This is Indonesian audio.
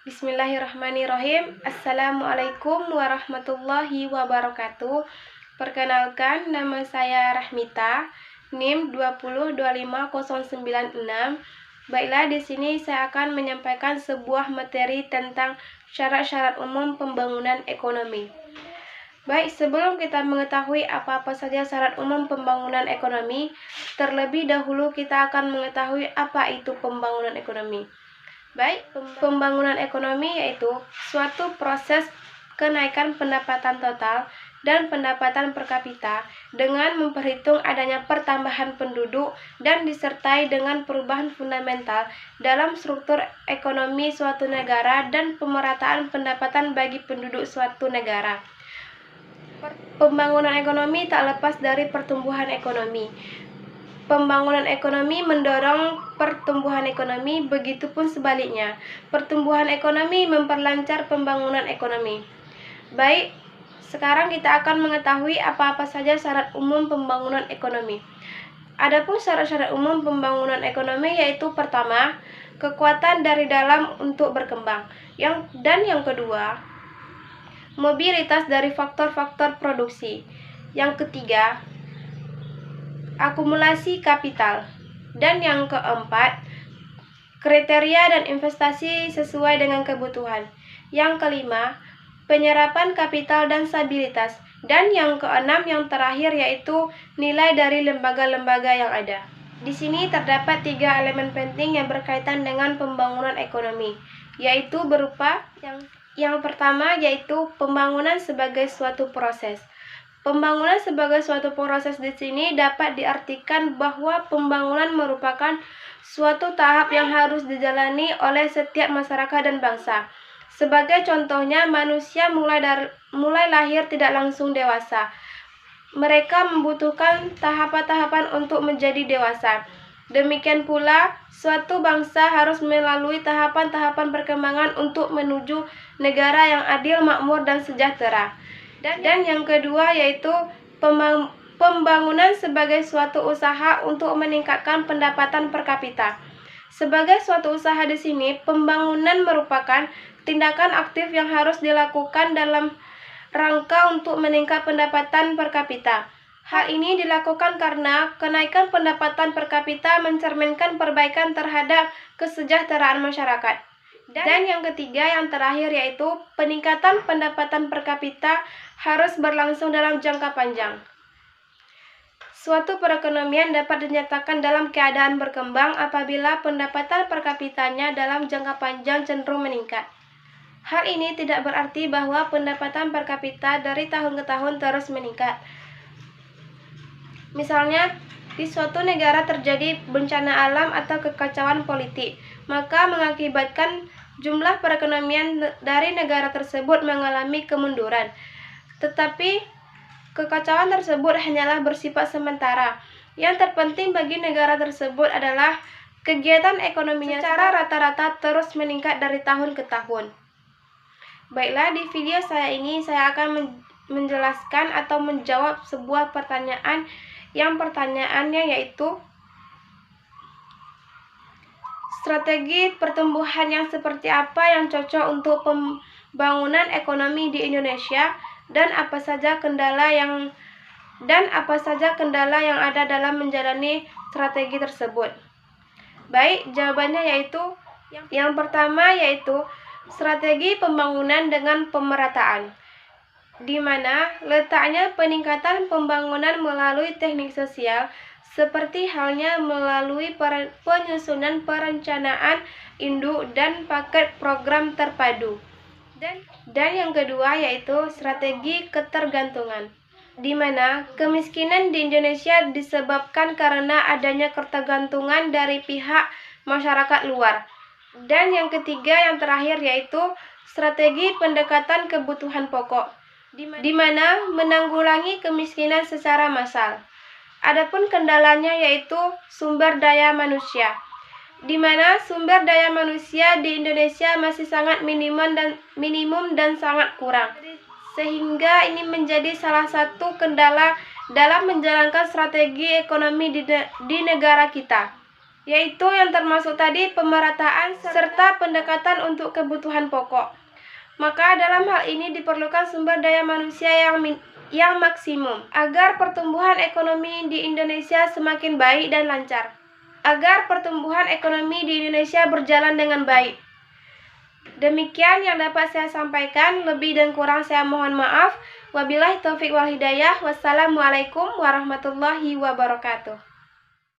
Bismillahirrahmanirrahim. Assalamualaikum warahmatullahi wabarakatuh. Perkenalkan, nama saya Rahmita, NIM 2025096. Baiklah, di sini saya akan menyampaikan sebuah materi tentang syarat-syarat umum pembangunan ekonomi. Baik, sebelum kita mengetahui apa-apa saja syarat umum pembangunan ekonomi, terlebih dahulu kita akan mengetahui apa itu pembangunan ekonomi. Baik, pembangunan ekonomi yaitu suatu proses kenaikan pendapatan total dan pendapatan per kapita dengan memperhitung adanya pertambahan penduduk dan disertai dengan perubahan fundamental dalam struktur ekonomi suatu negara dan pemerataan pendapatan bagi penduduk suatu negara. Pembangunan ekonomi tak lepas dari pertumbuhan ekonomi. Pembangunan ekonomi mendorong pertumbuhan ekonomi, begitupun sebaliknya. Pertumbuhan ekonomi memperlancar pembangunan ekonomi. Baik, sekarang kita akan mengetahui apa-apa saja syarat umum pembangunan ekonomi. Adapun syarat-syarat umum pembangunan ekonomi yaitu pertama, kekuatan dari dalam untuk berkembang. Yang kedua, mobilitas dari faktor-faktor produksi. Yang ketiga, akumulasi kapital. Dan yang keempat, kriteria dan investasi sesuai dengan kebutuhan. Yang kelima, penyerapan kapital dan stabilitas. Dan yang keenam, yang terakhir yaitu nilai dari lembaga-lembaga yang ada. Di sini terdapat 3 elemen penting yang berkaitan dengan pembangunan ekonomi, yaitu berupa yang pertama yaitu pembangunan sebagai suatu proses. Pembangunan sebagai suatu proses di sini dapat diartikan bahwa pembangunan merupakan suatu tahap yang harus dijalani oleh setiap masyarakat dan bangsa. Sebagai contohnya, manusia mulai lahir tidak langsung dewasa. Mereka membutuhkan tahapan-tahapan untuk menjadi dewasa. Demikian pula, suatu bangsa harus melalui tahapan-tahapan perkembangan untuk menuju negara yang adil, makmur, dan sejahtera. Dan yang kedua yaitu pembangunan sebagai suatu usaha untuk meningkatkan pendapatan per kapita. Sebagai suatu usaha di sini, pembangunan merupakan tindakan aktif yang harus dilakukan dalam rangka untuk meningkat pendapatan per kapita. Hal ini dilakukan karena kenaikan pendapatan per kapita mencerminkan perbaikan terhadap kesejahteraan masyarakat. Dan yang ketiga, yang terakhir yaitu peningkatan pendapatan per kapita harus berlangsung dalam jangka panjang. Suatu perekonomian dapat dinyatakan dalam keadaan berkembang apabila pendapatan per kapitanya dalam jangka panjang cenderung meningkat. Hal ini tidak berarti bahwa pendapatan per kapita dari tahun ke tahun terus meningkat. Misalnya, di suatu negara terjadi bencana alam atau kekacauan politik, maka mengakibatkan jumlah perekonomian dari negara tersebut mengalami kemunduran. Tetapi kekacauan tersebut hanyalah bersifat sementara. Yang terpenting bagi negara tersebut adalah kegiatan ekonominya secara rata-rata terus meningkat dari tahun ke tahun. Baiklah, di video saya ini saya akan menjelaskan atau menjawab sebuah pertanyaan. Yang pertanyaannya yaitu, strategi pertumbuhan yang seperti apa yang cocok untuk pembangunan ekonomi di Indonesia dan apa saja kendala yang ada dalam menjalani strategi tersebut? Baik, jawabannya yaitu yang pertama yaitu strategi pembangunan dengan pemerataan, di mana letaknya peningkatan pembangunan melalui teknik sosial seperti halnya melalui penyusunan perencanaan induk dan paket program terpadu. Dan yang kedua yaitu strategi ketergantungan, di mana kemiskinan di Indonesia disebabkan karena adanya ketergantungan dari pihak masyarakat luar. Dan yang ketiga, yang terakhir yaitu strategi pendekatan kebutuhan pokok, di mana menanggulangi kemiskinan secara massal. Adapun kendalanya yaitu sumber daya manusia, di mana sumber daya manusia di Indonesia masih sangat minimum dan sangat kurang, sehingga ini menjadi salah satu kendala dalam menjalankan strategi ekonomi di negara kita. yaitu yang termasuk tadi pemerataan serta pendekatan untuk kebutuhan pokok. Maka dalam hal ini diperlukan sumber daya manusia yang maksimum agar pertumbuhan ekonomi di Indonesia semakin baik dan lancar. Agar pertumbuhan ekonomi di Indonesia berjalan dengan baik. Demikian yang dapat saya sampaikan, lebih dan kurang saya mohon maaf. Wabillahi taufik wal hidayah. Wassalamualaikum warahmatullahi wabarakatuh.